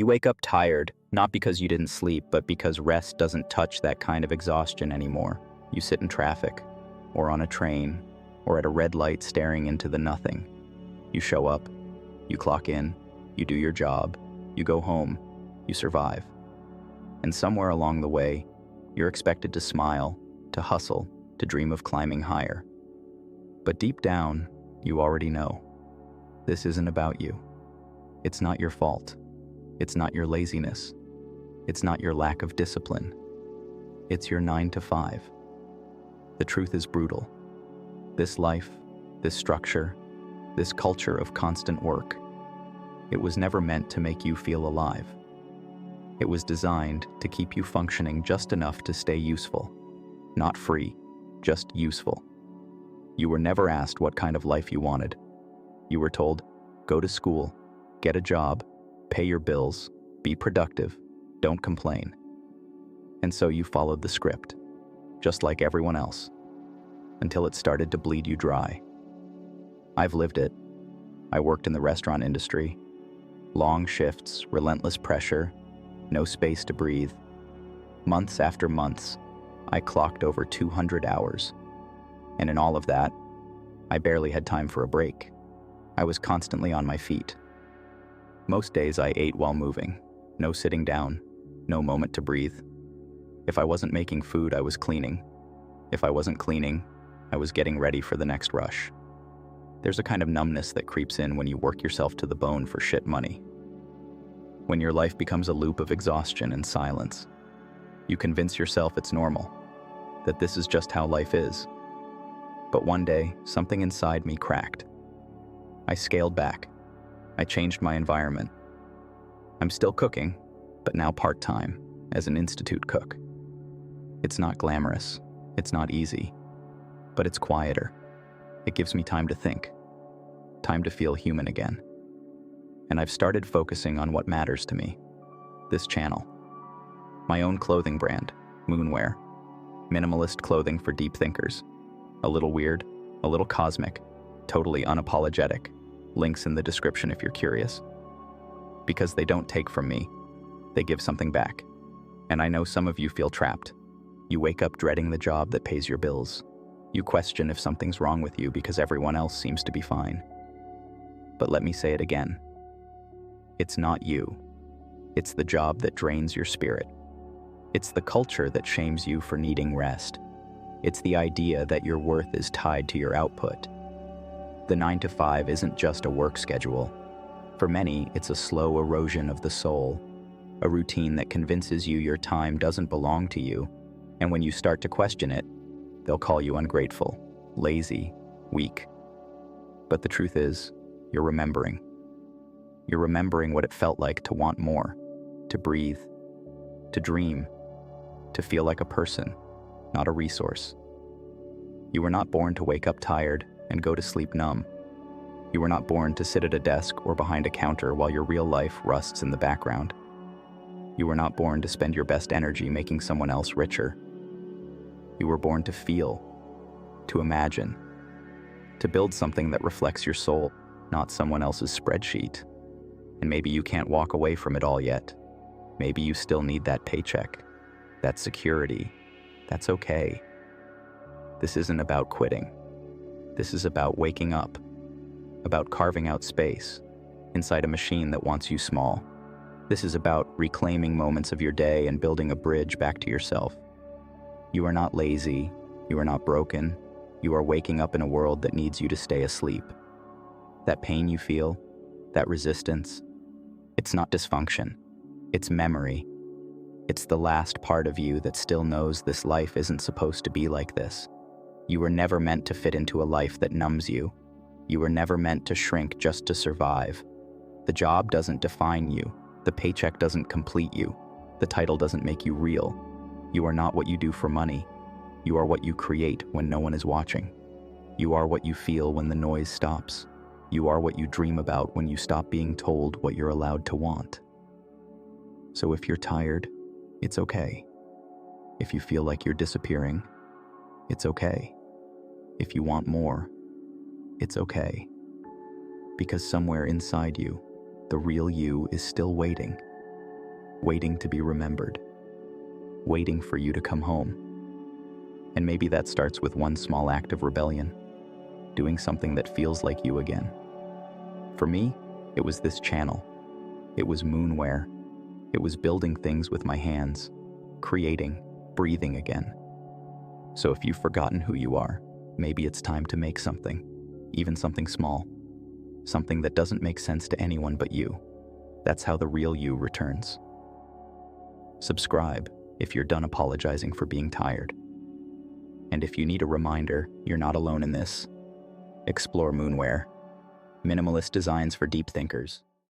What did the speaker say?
You wake up tired, not because you didn't sleep, but because rest doesn't touch that kind of exhaustion anymore. You sit in traffic, or on a train, or at a red light staring into the nothing. You show up, you clock in, you do your job, you go home, you survive. And somewhere along the way, you're expected to smile, to hustle, to dream of climbing higher. But deep down, you already know. This isn't about you. It's not your fault. It's not your laziness. It's not your lack of discipline. It's your 9 to 5. The truth is brutal. This life, this structure, this culture of constant work, it was never meant to make you feel alive. It was designed to keep you functioning just enough to stay useful. Not free, just useful. You were never asked what kind of life you wanted. You were told, go to school, get a job, pay your bills, be productive, don't complain. And so you followed the script, just like everyone else, until it started to bleed you dry. I've lived it. I worked in the restaurant industry. Long shifts, relentless pressure, no space to breathe. Months after months, I clocked over 200 hours. And in all of that, I barely had time for a break. I was constantly on my feet. Most days I ate while moving. No sitting down, no moment to breathe. If I wasn't making food, I was cleaning. If I wasn't cleaning, I was getting ready for the next rush. There's a kind of numbness that creeps in when you work yourself to the bone for shit money. When your life becomes a loop of exhaustion and silence, you convince yourself it's normal, that this is just how life is. But one day, something inside me cracked. I scaled back. I changed my environment. I'm still cooking, but now part-time, as an institute cook. It's not glamorous, it's not easy, but it's quieter. It gives me time to think, time to feel human again. And I've started focusing on what matters to me. This channel. My own clothing brand, Moonwear. Minimalist clothing for deep thinkers. A little weird, a little cosmic, totally unapologetic. Links in the description if you're curious. Because they don't take from me, they give something back. And I know some of you feel trapped. You wake up dreading the job that pays your bills. You question if something's wrong with you because everyone else seems to be fine. But let me say it again. It's not you. It's the job that drains your spirit. It's the culture that shames you for needing rest. It's the idea that your worth is tied to your output. The 9 to 5 isn't just a work schedule. For many, it's a slow erosion of the soul, a routine that convinces you your time doesn't belong to you, and when you start to question it, they'll call you ungrateful, lazy, weak. But the truth is, you're remembering. You're remembering what it felt like to want more, to breathe, to dream, to feel like a person, not a resource. You were not born to wake up tired and go to sleep numb. You were not born to sit at a desk or behind a counter while your real life rusts in the background. You were not born to spend your best energy making someone else richer. You were born to feel, to imagine, to build something that reflects your soul, not someone else's spreadsheet. And maybe you can't walk away from it all yet. Maybe you still need that paycheck, that security. That's okay. This isn't about quitting. This is about waking up, about carving out space inside a machine that wants you small. This is about reclaiming moments of your day and building a bridge back to yourself. You are not lazy. You are not broken. You are waking up in a world that needs you to stay asleep. That pain you feel, that resistance, it's not dysfunction. It's memory. It's the last part of you that still knows this life isn't supposed to be like this. You were never meant to fit into a life that numbs you. You were never meant to shrink just to survive. The job doesn't define you. The paycheck doesn't complete you. The title doesn't make you real. You are not what you do for money. You are what you create when no one is watching. You are what you feel when the noise stops. You are what you dream about when you stop being told what you're allowed to want. So if you're tired, it's okay. If you feel like you're disappearing, it's okay. If you want more, it's okay. Because somewhere inside you, the real you is still waiting. waiting to be remembered, waiting for you to come home. And maybe that starts with one small act of rebellion, doing something that feels like you again. For me, it was this channel. It was moonware. It was building things with my hands, creating, breathing again. So if you've forgotten who you are, maybe it's time to make something, even something small, something that doesn't make sense to anyone but you. That's how the real you returns. Subscribe if you're done apologizing for being tired. And if you need a reminder, you're not alone in this. Explore Moonware. Minimalist designs for deep thinkers.